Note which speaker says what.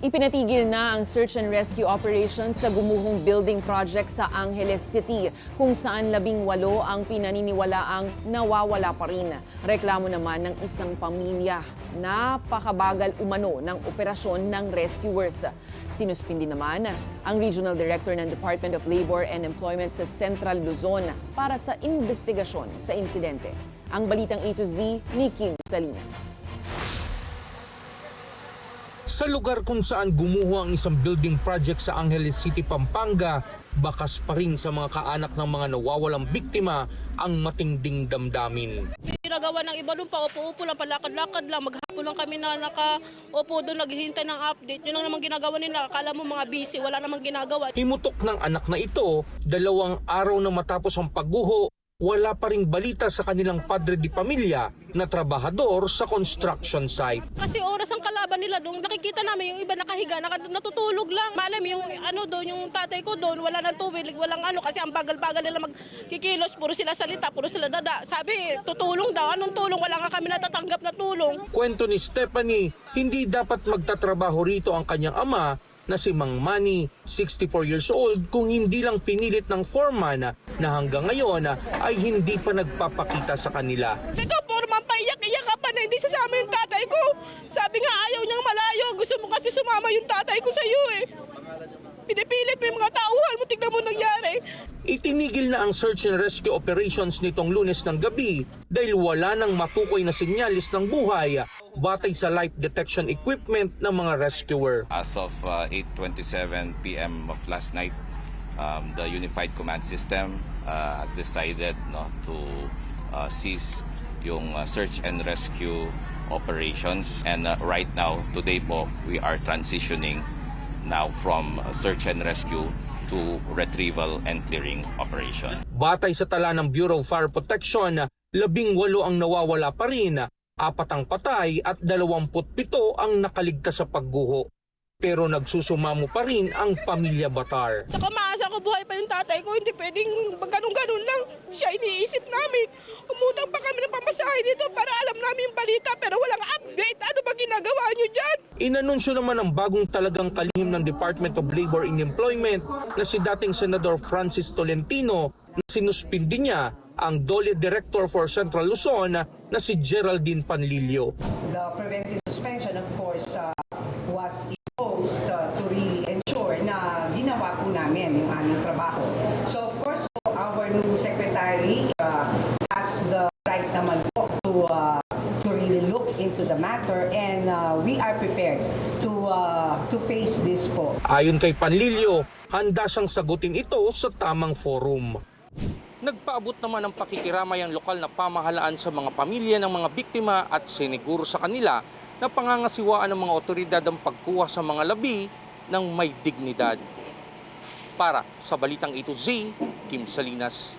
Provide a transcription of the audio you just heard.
Speaker 1: Ipinatigil na ang search and rescue operation sa gumuhong building project sa Angeles City, kung saan 18 ang pinaniniwalaang nawawala pa rin. Reklamo naman ng isang pamilya, napakabagal umano ng operasyon ng rescuers. Sinuspindi naman ang Regional Director ng Department of Labor and Employment sa Central Luzon para sa investigasyon sa insidente. Ang balitang A to Z ni Kim Salinas.
Speaker 2: Sa lugar kung saan gumuho ang isang building project sa Angeles City, Pampanga, bakas pa rin sa mga kaanak ng mga nawawalang biktima ang matinding damdamin.
Speaker 3: Ginagawa ng iba doon, paupo-upo lang, palakad-lakad lang, maghapon lang kami na nakaupo doon, naghihintay ng update. Yun ang naman ginagawa nila, akala mo mga busy, wala namang ginagawa.
Speaker 2: Himutok ng anak na ito, 2 araw na matapos ang pagguho, wala pa ring balita sa kanilang padre di pamilya na trabahador sa construction site.
Speaker 3: Kasi oras ang kalaban nila doon, nakikita namin yung iba nakahiga, natutulog lang. Malam yung doon, yung tatay ko doon, wala nang tubig, walang kasi ang bagal-bagal nila magkikilos, puro sila salita, puro sila dada. Sabi, tutulong daw, anong tulong? Wala nga kami natatanggap na tulong.
Speaker 2: Kwento ni Stephanie, hindi dapat magtatrabaho rito ang kanyang ama na si Mang Manny, 64 years old, kung hindi lang pinilit ng foreman na hanggang ngayon ay hindi pa nagpapakita sa kanila.
Speaker 3: Ikaw, foreman, paiyak-iyak ka pa na hindi sasama yung tatay ko. Sabi nga ayaw niyang malayo, gusto mo kasi sumama yung tatay ko sa iyo eh. Pinipilit mo yung mga tauhan mo, tignan mo nangyari.
Speaker 2: Itinigil na ang search and rescue operations nitong Lunes ng gabi dahil wala nang matukoy na sinyalis ng buhay batay sa life detection equipment ng mga rescuer.
Speaker 4: As of 8:27 p.m. of last night, the Unified Command System has decided to cease yung search and rescue operations. And right now, today po, we are transitioning now from search and rescue to retrieval and clearing operation.
Speaker 2: Batay sa tala ng Bureau of Fire Protection, 18 ang nawawala pa rin, 4 ang patay at 27 ang nakaligtas sa pagguho. Pero nagsusumamo pa rin ang pamilya Batar.
Speaker 3: Saka maasa ko buhay pa yung tatay ko, hindi pwedeng ganun-ganun lang. Siya iniisip namin. Umutang pa kami ng pamasahe dito para alam namin yung balita pero walang update. Ano ba ginagawa nyo dyan?
Speaker 2: Inanunsyo naman ang bagong talagang kalihim ng Department of Labor and Employment na si dating Senador Francis Tolentino na sinuspindi niya ang DOLE Director for Central Luzon na si Geraldine Panlilio.
Speaker 5: The preventive suspension, of course, was imposed to really ensure na ginawa po namin yung aming trabaho. So, of course, our new secretary has the right naman po to really look into the matter and we are prepared to face this po.
Speaker 2: Ayon kay Panlilio, handa siyang sagutin ito sa tamang forum. Nagpaabot naman ng pakikiramay ang lokal na pamahalaan sa mga pamilya ng mga biktima at siniguro sa kanila na pangangasiwaan ng mga otoridad ang pagkuha sa mga labi ng may dignidad. Para sa Balitang A to Z, Kim Salinas.